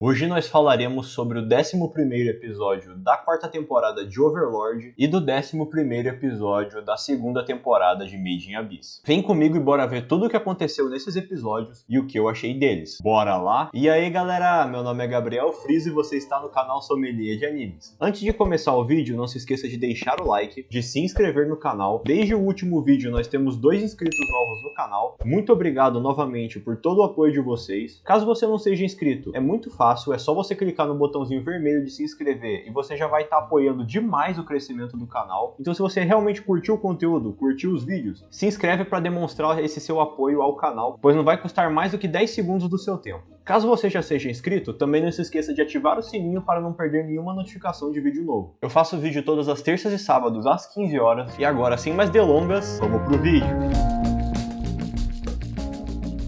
Hoje nós falaremos sobre o 11º episódio da 4ª temporada de Overlord e do 11º episódio da 2ª temporada de Made in Abyss. Vem comigo e bora ver tudo o que aconteceu nesses episódios e o que eu achei deles. Bora lá? E aí galera, meu nome é Gabriel Friso e você está no canal Sommelier de Animes. Antes de começar o vídeo, não se esqueça de deixar o like, de se inscrever no canal. Desde o último vídeo nós temos 2 inscritos novos no canal. Muito obrigado novamente por todo o apoio de vocês. Caso você não seja inscrito, é muito fácil. É só você clicar no botãozinho vermelho de se inscrever e você já vai estar apoiando demais o crescimento do canal. Então se você realmente curtiu o conteúdo, curtiu os vídeos, se inscreve para demonstrar esse seu apoio ao canal, pois não vai custar mais do que 10 segundos do seu tempo. Caso você já seja inscrito, também não se esqueça de ativar o sininho para não perder nenhuma notificação de vídeo novo. Eu faço vídeo todas as terças e sábados às 15 horas e agora, sem mais delongas, vamos pro vídeo.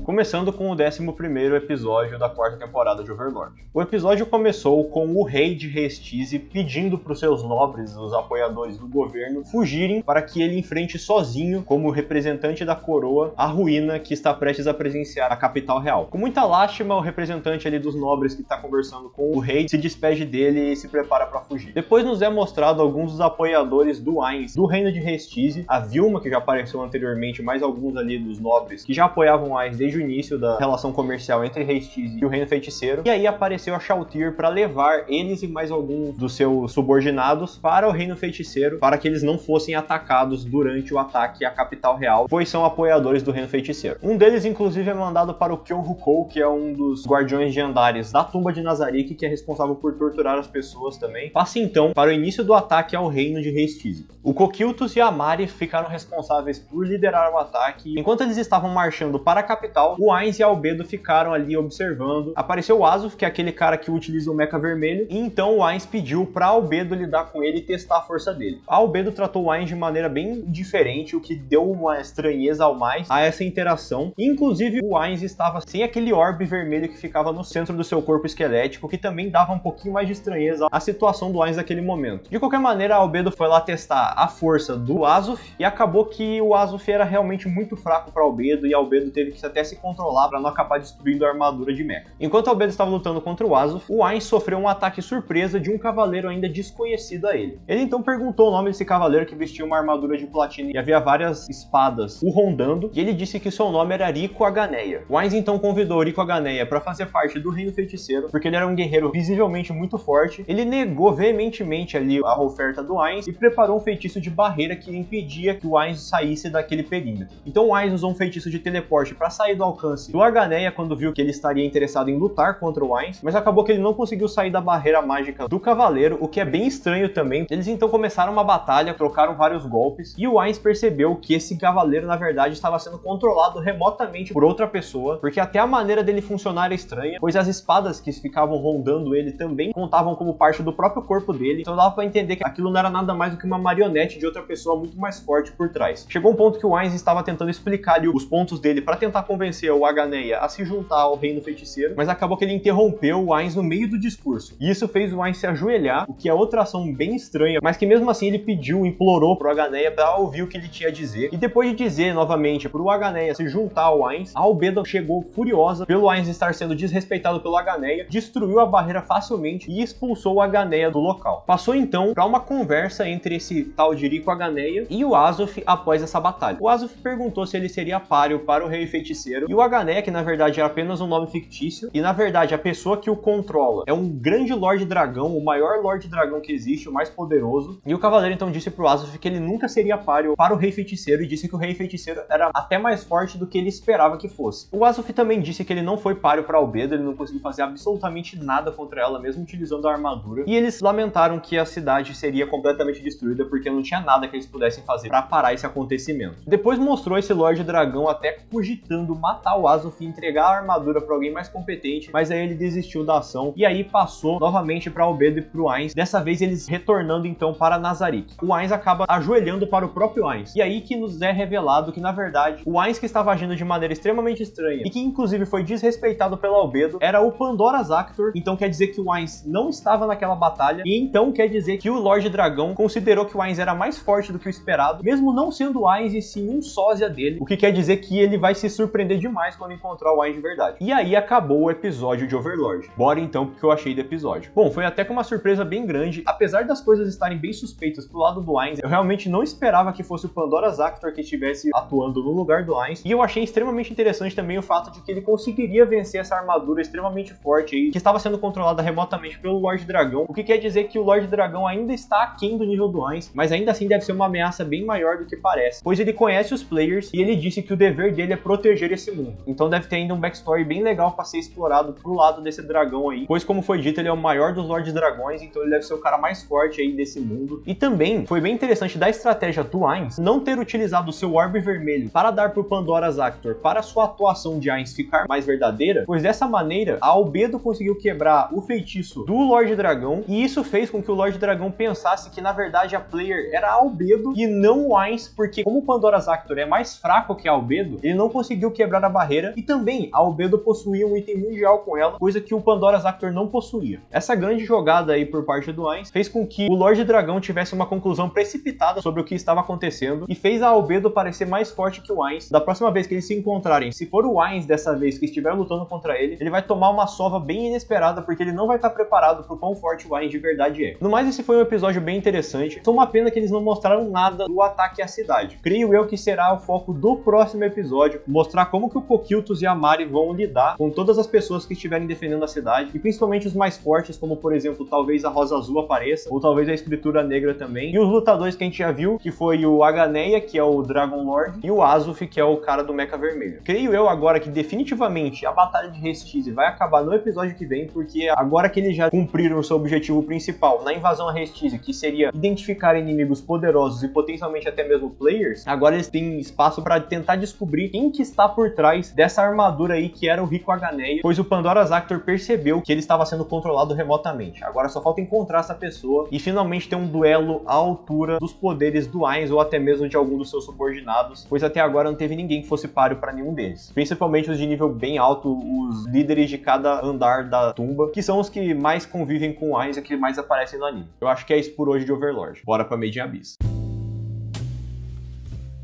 Começando com o 11º episódio da 4ª temporada de Overlord. O episódio começou com o rei de Restise pedindo para os seus nobres, os apoiadores do governo, fugirem para que ele enfrente sozinho, como representante da coroa, a ruína que está prestes a presenciar a capital real. Com muita lástima, o representante ali dos nobres que está conversando com o rei se despede dele e se prepara para fugir. Depois nos é mostrado alguns dos apoiadores do Ainz, do reino de Restise, a Vilma, que já apareceu anteriormente, mais alguns ali dos nobres que já apoiavam o Ainz desde o início da relação comercial entre Restise e o Reino Feiticeiro, e aí apareceu a Shalltear para levar eles e mais alguns dos seus subordinados para o Reino Feiticeiro, para que eles não fossem atacados durante o ataque à capital real, pois são apoiadores do Reino Feiticeiro. Um deles, inclusive, é mandado para o Kyorukou, que é um dos guardiões de Andares da tumba de Nazarick, que é responsável por torturar as pessoas também. Passa então para o início do ataque ao Reino de Restise. O Coquiltos e a Mari ficaram responsáveis por liderar o ataque. Enquanto eles estavam marchando para a capital, o Ainz e a Albedo ficaram ali observando. Apareceu o Azuf, que é aquele cara que utiliza o mecha vermelho, e então o Ainz pediu pra Albedo lidar com ele e testar a força dele. A Albedo tratou o Ainz de maneira bem diferente, o que deu uma estranheza ao mais a essa interação. Inclusive o Ainz estava sem aquele orbe vermelho que ficava no centro do seu corpo esquelético, que também dava um pouquinho mais de estranheza à situação do Ainz naquele momento. De qualquer maneira, a Albedo foi lá testar a força do Azuf e acabou que o Azuf era realmente muito fraco pra Albedo e a Albedo teve que até se controlar para não acabar destruindo a armadura de mecha. Enquanto Albedo estava lutando contra o Azuf, o Ainz sofreu um ataque surpresa de um cavaleiro ainda desconhecido a ele. Ele então perguntou o nome desse cavaleiro que vestia uma armadura de platina e havia várias espadas o rondando, e ele disse que seu nome era Rico Aganeia. O Ainz então convidou Rico Aganeia para fazer parte do Reino Feiticeiro, porque ele era um guerreiro visivelmente muito forte. Ele negou veementemente ali a oferta do Ainz e preparou um feitiço de barreira que impedia que o Ainz saísse daquele perímetro. Então o Ainz usou um feitiço de teleporte para sair do alcance do Aganeia quando viu que ele estaria interessado em lutar contra o Ainz, mas acabou que ele não conseguiu sair da barreira mágica do cavaleiro, o que é bem estranho também. Eles então começaram uma batalha, trocaram vários golpes, e o Ainz percebeu que esse cavaleiro na verdade estava sendo controlado remotamente por outra pessoa, porque até a maneira dele funcionar era estranha, pois as espadas que ficavam rondando ele também contavam como parte do próprio corpo dele, então dava para entender que aquilo não era nada mais do que uma marionete de outra pessoa muito mais forte por trás. Chegou um ponto que o Ainz estava tentando explicar ali os pontos dele para tentar convencer o Aganeia a se juntar ao Reino Feiticeiro, mas acabou que ele interrompeu o Ainz no meio do discurso. E isso fez o Ainz se ajoelhar, o que é outra ação bem estranha, mas que mesmo assim ele pediu, implorou pro Aganeia para ouvir o que ele tinha a dizer. E depois de dizer novamente pro Aganeia se juntar ao Ainz, a Albedo chegou furiosa pelo Ainz estar sendo desrespeitado pelo Aganeia, destruiu a barreira facilmente e expulsou o Aganeia do local. Passou então para uma conversa entre esse tal de Rico Aganeia e o Azuf após essa batalha. O Azuf perguntou se ele seria páreo para o Rei Feiticeiro, e o Aganeia, que na verdade é apenas um nome fictício, e na verdade a pessoa que o controla é um grande Lorde Dragão, o maior Lorde Dragão que existe, o mais poderoso, e o cavaleiro então disse pro Azuf que ele nunca seria páreo para o Rei Feiticeiro, e disse que o Rei Feiticeiro era até mais forte do que ele esperava que fosse. O Azuf também disse que ele não foi páreo para Albedo, ele não conseguiu fazer absolutamente nada contra ela, mesmo utilizando a armadura, e eles lamentaram que a cidade seria completamente destruída, porque não tinha nada que eles pudessem fazer para parar esse acontecimento. Depois mostrou esse Lorde Dragão até cogitando matar o Azuf e entregar a armadura para alguém mais competente, mas aí ele desistiu da ação, e aí passou novamente para Albedo e pro Ainz, dessa vez eles retornando então para Nazarick. O Ainz acaba ajoelhando para o próprio Ainz, e aí que nos é revelado que na verdade o Ainz que estava agindo de maneira extremamente estranha, e que inclusive foi desrespeitado pela Albedo, era o Pandora's Actor. Então quer dizer que o Ainz não estava naquela batalha, e então quer dizer que o Lorde Dragão considerou que o Ainz era mais forte do que o esperado, mesmo não sendo o Ainz e sim um sósia dele, o que quer dizer que ele vai se surpreender demais quando encontrar o Ainz de verdade. E aí acabou o episódio de Overlord. Bora então pro que eu achei do episódio. Bom, foi até com uma surpresa bem grande. Apesar das coisas estarem bem suspeitas pro lado do Ainz, eu realmente não esperava que fosse o Pandora Zactor que estivesse atuando no lugar do Ainz. E eu achei extremamente interessante também o fato de que ele conseguiria vencer essa armadura extremamente forte aí, que estava sendo controlada remotamente pelo Lorde Dragão, o que quer dizer que o Lorde Dragão ainda está aquém do nível do Ainz, mas ainda assim deve ser uma ameaça bem maior do que parece, pois ele conhece os players e ele disse que o dever dele é proteger esse mundo. Então deve ter ainda um backstory bem legal para ser explorado pro lado desse dragão aí, pois como foi dito, ele é o maior dos Lordes Dragões, então ele deve ser o cara mais forte aí desse mundo. E também foi bem interessante da estratégia do Ainz não ter utilizado o seu orbe vermelho para dar pro Pandora Zactor para sua atuação de Ainz ficar mais verdadeira, pois dessa maneira a Albedo conseguiu quebrar o feitiço do Lorde Dragão, e isso fez com que o Lorde Dragão pensasse que na verdade a player era a Albedo e não o Ainz, porque como o Pandora Zactor é mais fraco que a Albedo, ele não conseguiu quebrar a barreira, e também a Albedo possuía um item mundial com ela, coisa que o Pandora Zactor não possuía. Essa grande jogada aí por parte do Ainz fez com que o Lorde Dragão tivesse uma conclusão precipitada sobre o que estava acontecendo e fez a Albedo parecer mais forte que o Ainz. Da próxima vez que eles se encontrarem, se for o Ainz dessa vez que estiver lutando contra ele, ele vai tomar uma sova bem inesperada, porque ele não vai estar preparado pro quão forte o Ainz de verdade é. No mais, esse foi um episódio bem interessante. Só uma pena que eles não mostraram nada do ataque à cidade. Creio eu que será o foco do próximo episódio, mostrar como que o Coquiltos e a Mari vão lidar com todas as pessoas que estiverem defendendo a cidade, e principalmente os mais fortes, como por exemplo, talvez a Rosa Azul apareça, ou talvez a Escritura Negra também, e os lutadores que a gente já viu, que foi o Aganeia, que é o Dragon Lord, e o Azuf, que é o cara do Mecha Vermelho. Creio eu agora que definitivamente a Batalha de Restize vai acabar no episódio que vem, porque agora que eles já cumpriram o seu objetivo principal na invasão a Restize, que seria identificar inimigos poderosos e potencialmente até mesmo players, agora eles têm espaço para tentar descobrir quem que está por trás dessa armadura aí que era o Rico Aganeia, pois o Pandora Zactor percebeu que ele estava sendo controlado remotamente. Agora só falta encontrar essa pessoa e finalmente ter um duelo à altura dos poderes do Ainz ou até mesmo de algum dos seus subordinados, pois até agora não teve ninguém que fosse páreo para nenhum deles. Principalmente os de nível bem alto, os líderes de cada andar da tumba, que são os que mais convivem com o Ainz e que mais aparecem no anime. Eu acho que é isso por hoje de Overlord. Bora pra Made in Abyss.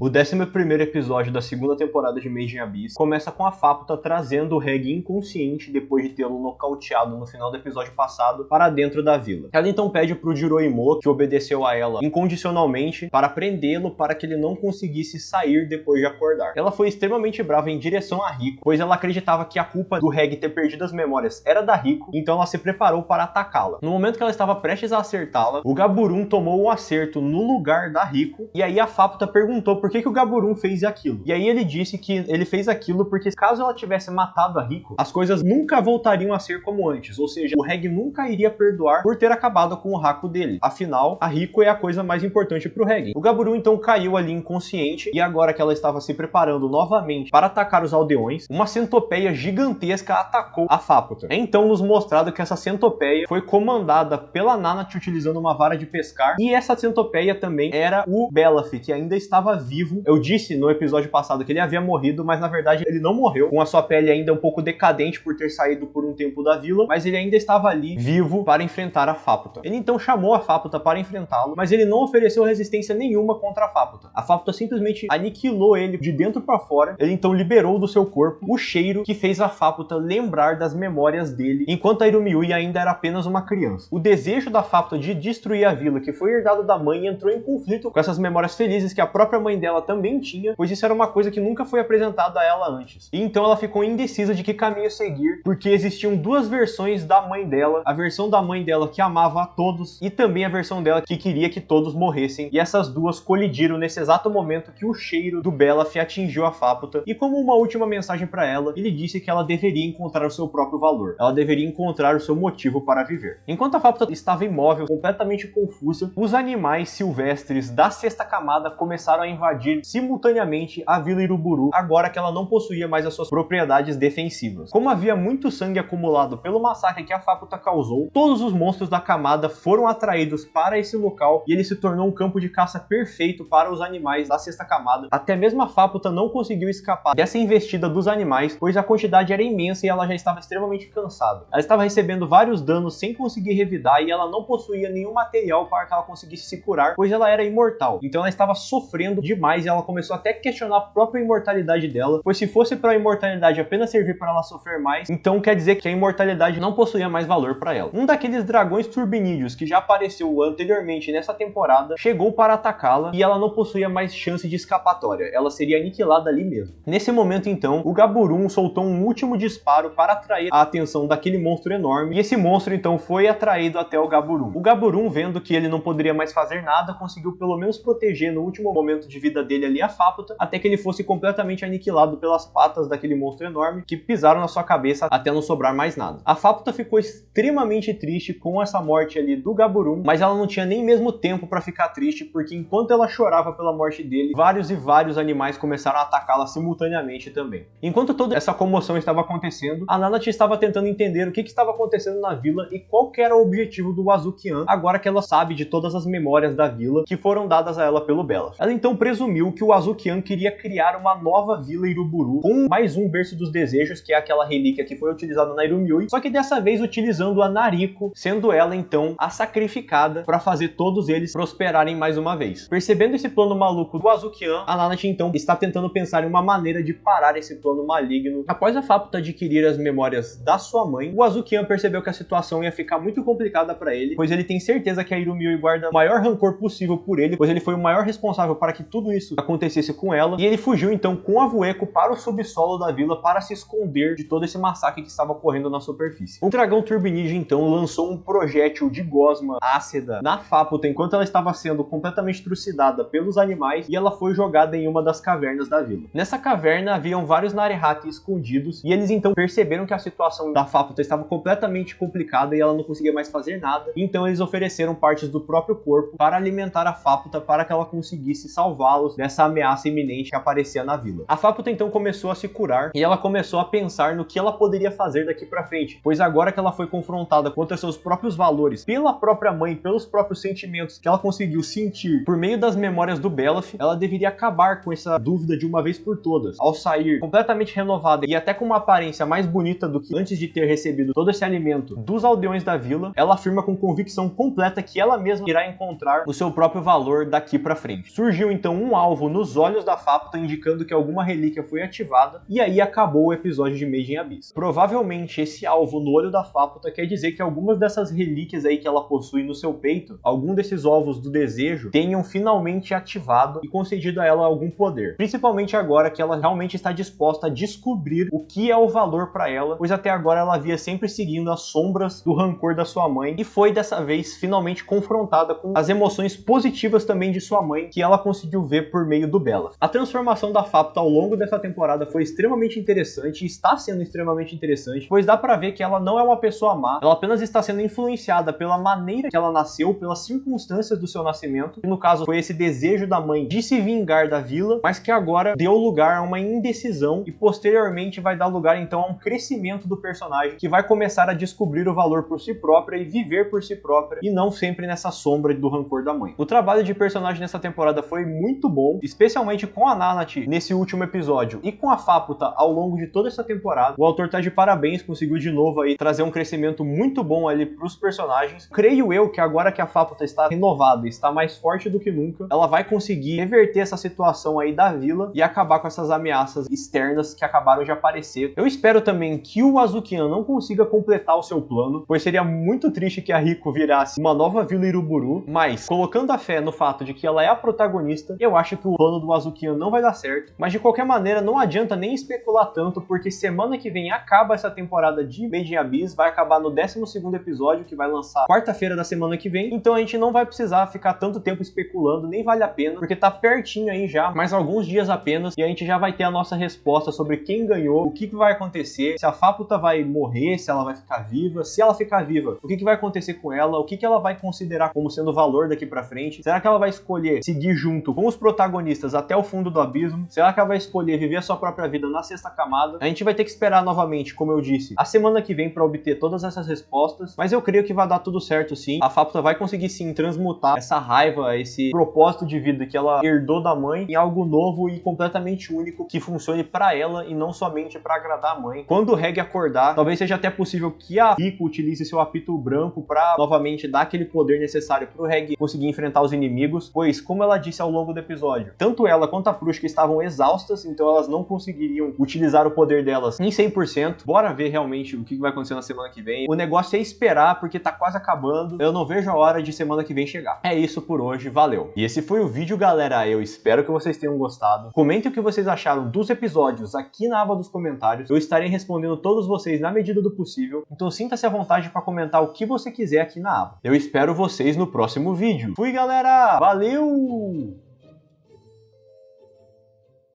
O 11º episódio da segunda temporada de Made in Abyss começa com a Faputa trazendo o Reg inconsciente depois de tê-lo nocauteado no final do episódio passado para dentro da vila. Ela então pede pro Jiroimo, que obedeceu a ela incondicionalmente, para prendê-lo para que ele não conseguisse sair depois de acordar. Ela foi extremamente brava em direção a Rico, pois ela acreditava que a culpa do Reg ter perdido as memórias era da Rico, então ela se preparou para atacá-la. No momento que ela estava prestes a acertá-la, o Gaburum tomou o acerto no lugar da Rico, e aí a Faputa perguntou por que o Gaburum fez aquilo. E aí ele disse que ele fez aquilo porque caso ela tivesse matado a Rico, as coisas nunca voltariam a ser como antes, ou seja, o Reg nunca iria perdoar por ter acabado com o Haku dele. Afinal, a Rico é a coisa mais importante pro Reg. O Gaburum então caiu ali inconsciente, e agora que ela estava se preparando novamente para atacar os aldeões, uma centopeia gigantesca atacou a Faputa. É então nos mostrado que essa centopeia foi comandada pela Nanat utilizando uma vara de pescar, e essa centopeia também era o Belaf, que ainda estava vivo. Eu disse no episódio passado que ele havia morrido, mas na verdade ele não morreu, com a sua pele ainda um pouco decadente por ter saído por um tempo da vila, mas ele ainda estava ali, vivo, para enfrentar a Faputa. Ele então chamou a Faputa para enfrentá-lo, mas ele não ofereceu resistência nenhuma contra a Faputa. A Faputa simplesmente aniquilou ele de dentro para fora. Ele então liberou do seu corpo o cheiro que fez a Faputa lembrar das memórias dele, enquanto a Irumyuui ainda era apenas uma criança. O desejo da Faputa de destruir a vila, que foi herdado da mãe, entrou em conflito com essas memórias felizes que a própria mãe dela também tinha, pois isso era uma coisa que nunca foi apresentada a ela antes. E então ela ficou indecisa de que caminho seguir, porque existiam duas versões da mãe dela, a versão da mãe dela que amava a todos e também a versão dela que queria que todos morressem, e essas duas colidiram nesse exato momento que o cheiro do Belaf atingiu a Faputa, e como uma última mensagem para ela, ele disse que ela deveria encontrar o seu próprio valor, ela deveria encontrar o seu motivo para viver. Enquanto a Faputa estava imóvel, completamente confusa, os animais silvestres da sexta camada começaram a invadir simultaneamente a Vila Iruburu, agora que ela não possuía mais as suas propriedades defensivas. Como havia muito sangue acumulado pelo massacre que a Faputa causou, todos os monstros da camada foram atraídos para esse local e ele se tornou um campo de caça perfeito para os animais da sexta camada. Até mesmo a Faputa não conseguiu escapar dessa investida dos animais, pois a quantidade era imensa e ela já estava extremamente cansada. Ela estava recebendo vários danos sem conseguir revidar e ela não possuía nenhum material para que ela conseguisse se curar, pois ela era imortal. Então ela estava sofrendo de demais e ela começou até a questionar a própria imortalidade dela, pois se fosse para a imortalidade apenas servir para ela sofrer mais, então quer dizer que a imortalidade não possuía mais valor para ela. Um daqueles dragões turbinídeos que já apareceu anteriormente nessa temporada chegou para atacá-la e ela não possuía mais chance de escapatória, ela seria aniquilada ali mesmo. Nesse momento então, o Gaburum soltou um último disparo para atrair a atenção daquele monstro enorme e esse monstro então foi atraído até o Gaburum. O Gaburum, vendo que ele não poderia mais fazer nada, conseguiu pelo menos proteger no último momento de vida dele ali a Faputa, até que ele fosse completamente aniquilado pelas patas daquele monstro enorme que pisaram na sua cabeça até não sobrar mais nada. A Faputa ficou extremamente triste com essa morte ali do Gaburum, mas ela não tinha nem mesmo tempo para ficar triste, porque enquanto ela chorava pela morte dele, vários e vários animais começaram a atacá-la simultaneamente também. Enquanto toda essa comoção estava acontecendo, a Nanate estava tentando entender o que estava acontecendo na vila e qual que era o objetivo do Azukian, agora que ela sabe de todas as memórias da vila que foram dadas a ela pelo Belaf. Ela então presumiu que o Azukian queria criar uma nova vila Iruburu com mais um berço dos desejos, que é aquela relíquia que foi utilizada na Irumiui, só que dessa vez utilizando a Nariko, sendo ela então a sacrificada para fazer todos eles prosperarem mais uma vez. Percebendo esse plano maluco do Azukian, a Nanate então está tentando pensar em uma maneira de parar esse plano maligno. Após a Faputa adquirir as memórias da sua mãe, o Azukian percebeu que a situação ia ficar muito complicada para ele, pois ele tem certeza que a Irumiui guarda o maior rancor possível por ele, pois ele foi o maior responsável para que tudo isso acontecesse com ela, e ele fugiu então com a Vueko para o subsolo da vila para se esconder de todo esse massacre que estava ocorrendo na superfície. O dragão Turbinídeo então lançou um projétil de gosma ácida na Faputa enquanto ela estava sendo completamente trucidada pelos animais e ela foi jogada em uma das cavernas da vila. Nessa caverna haviam vários Narihati escondidos e eles então perceberam que a situação da Faputa estava completamente complicada e ela não conseguia mais fazer nada, então eles ofereceram partes do próprio corpo para alimentar a Faputa para que ela conseguisse salvá-los dessa ameaça iminente que aparecia na vila. A Faputa então começou a se curar e ela começou a pensar no que ela poderia fazer daqui para frente, pois agora que ela foi confrontada contra seus próprios valores, pela própria mãe, pelos próprios sentimentos que ela conseguiu sentir por meio das memórias do Belaf, ela deveria acabar com essa dúvida de uma vez por todas. Ao sair completamente renovada e até com uma aparência mais bonita do que antes de ter recebido todo esse alimento dos aldeões da vila, ela afirma com convicção completa que ela mesma irá encontrar o seu próprio valor daqui para frente. Surgiu então um alvo nos olhos da Faputa indicando que alguma relíquia foi ativada e aí acabou o episódio de Made in Abyss. Provavelmente esse alvo no olho da Faputa quer dizer que algumas dessas relíquias aí que ela possui no seu peito, algum desses ovos do desejo, tenham finalmente ativado e concedido a ela algum poder. Principalmente agora que ela realmente está disposta a descobrir o que é o valor para ela, pois até agora ela havia sempre seguindo as sombras do rancor da sua mãe e foi dessa vez finalmente confrontada com as emoções positivas também de sua mãe que ela conseguiu ver por meio do Belaf. A transformação da Faputa ao longo dessa temporada foi extremamente interessante e está sendo extremamente interessante, pois dá pra ver que ela não é uma pessoa má, ela apenas está sendo influenciada pela maneira que ela nasceu, pelas circunstâncias do seu nascimento, que no caso foi esse desejo da mãe de se vingar da vila, mas que agora deu lugar a uma indecisão e posteriormente vai dar lugar então a um crescimento do personagem que vai começar a descobrir o valor por si própria e viver por si própria e não sempre nessa sombra do rancor da mãe. O trabalho de personagem nessa temporada foi muito bom, especialmente com a Nanate nesse último episódio e com a Faputa ao longo de toda essa temporada. O autor tá de parabéns, conseguiu de novo aí trazer um crescimento muito bom ali pros personagens. Creio eu que agora que a Faputa está renovada, está mais forte do que nunca, ela vai conseguir reverter essa situação aí da vila e acabar com essas ameaças externas que acabaram de aparecer. Eu espero também que o Azukian não consiga completar o seu plano, pois seria muito triste que a Riko virasse uma nova vila Iruburu, mas colocando a fé no fato de que ela é a protagonista, eu acho que o plano do Azukian não vai dar certo, mas de qualquer maneira não adianta nem especular tanto, porque semana que vem acaba essa temporada de Made in Abyss, vai acabar no 12º episódio, que vai lançar quarta-feira da semana que vem, então a gente não vai precisar ficar tanto tempo especulando, nem vale a pena, porque tá pertinho aí já, mais alguns dias apenas, e a gente já vai ter a nossa resposta sobre quem ganhou, o que vai acontecer, se a Faputa vai morrer, se ela vai ficar viva, se ela ficar viva, o que vai acontecer com ela, o que ela vai considerar como sendo valor daqui pra frente, será que ela vai escolher seguir junto com os protagonistas até o fundo do abismo, será que ela vai escolher viver a sua própria vida na sexta camada? A gente vai ter que esperar novamente, como eu disse, a semana que vem pra obter todas essas respostas, mas eu creio que vai dar tudo certo sim, a Faputa vai conseguir sim transmutar essa raiva, esse propósito de vida que ela herdou da mãe em algo novo e completamente único que funcione pra ela e não somente pra agradar a mãe. Quando o Reg acordar, talvez seja até possível que a Riko utilize seu apito branco pra novamente dar aquele poder necessário pro Reg conseguir enfrentar os inimigos, pois como ela disse ao longo do episódio. Tanto ela quanto a Prushka estavam exaustas, então elas não conseguiriam utilizar o poder delas em 100%. Bora ver realmente o que vai acontecer na semana que vem. O negócio é esperar, porque tá quase acabando. Eu não vejo a hora de semana que vem chegar. É isso por hoje, valeu! E esse foi o vídeo, galera. Eu espero que vocês tenham gostado. Comentem o que vocês acharam dos episódios aqui na aba dos comentários. Eu estarei respondendo todos vocês na medida do possível. Então sinta-se à vontade para comentar o que você quiser aqui na aba. Eu espero vocês no próximo vídeo. Fui, galera! Valeu!